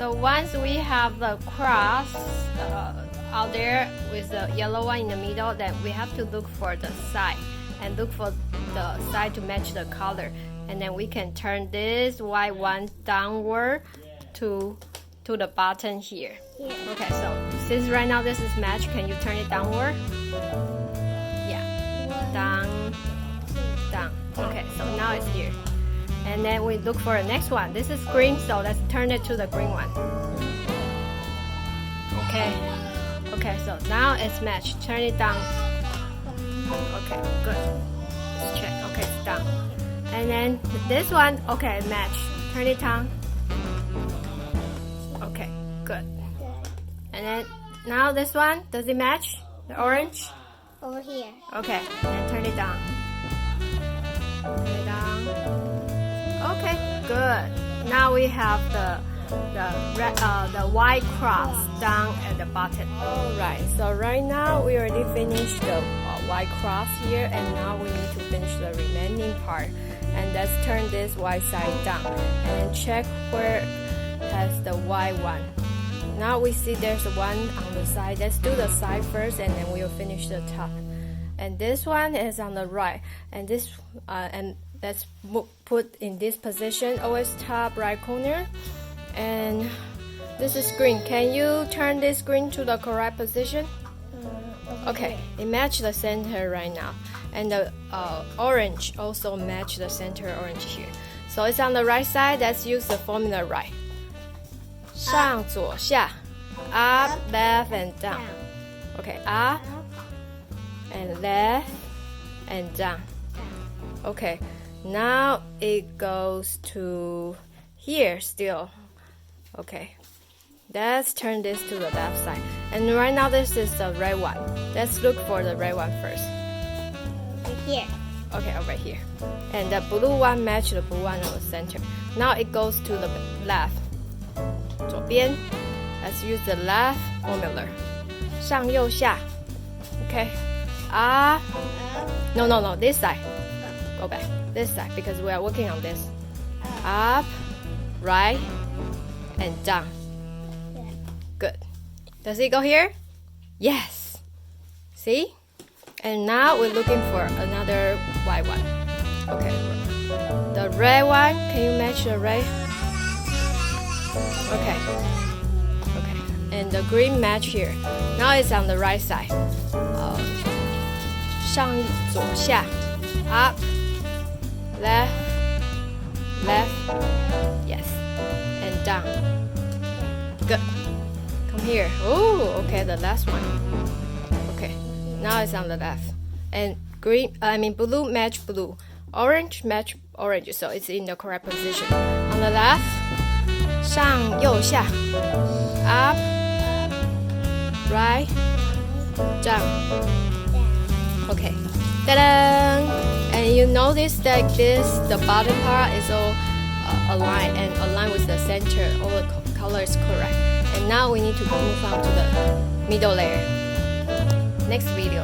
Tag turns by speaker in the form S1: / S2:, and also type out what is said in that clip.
S1: So once we have the cross out there with the yellow one in the middle, then we have to look for the side and look for the side to match the color, and then we can turn this white one downward to the bottom here.
S2: Yeah.
S1: Okay, so since right now this is matched, can you turn it downward? Yeah, down, down. Okay, so now it's here. And then we look for the next one. This is green, so let's turn it to the green one. Okay, so now it's matched. Turn it down. Okay, good. Let's check. Okay, it's down. And then this one, okay, matched. Turn it down. Okay, good. And then now this one, does it match? The orange?
S2: Over here.
S1: Okay, and turn it down. Turn it down. Okay, good. Now we have the white cross down at the bottom. Alright, so right now we already finished the white cross here, and now we need to finish the remaining part. And let's turn this white side down and then check where has the white one. Now we see there's one on the side. Let's do the side first, and then we'll finish the top. And this one is on the right, and this and let's put in this position, always top right corner. And this is green. Can you turn this green to the correct position? Okay, it matches the center right now, and the orange also match the center orange here. So it's on the right side. Let's use the formula right. 上左下 up, left, and down. Okay, up and left and down. Okay, now it goes to here still. Okay, let's turn this to the left side. And right now this is the red one. Let's look for the red one first.
S2: Over here.
S1: Okay, over here. And the blue one match the blue one on the center. Now it goes to the left. 左边. Let's use the left formula. 上右下. Okay. Up. No, this side. Go back. This side, because we are working on this. Up, right, and down. Good. Does it go here? Yes. See? And now we're looking for another white one. Okay. The red one, can you match the red? Okay. Okay. And the green match here. Now it's on the right side. 上左下 up, left, left, yes, and down. Good. Come here. Oh, okay, the last one. Okay, now it's on the left. And blue match blue. Orange match orange, so it's in the correct position. On the left, 上右下 up, right, down. Okay, ta-da! And you notice that the bottom part is all aligned with the center. All the color is correct. And now we need to move on to the middle layer. Next video.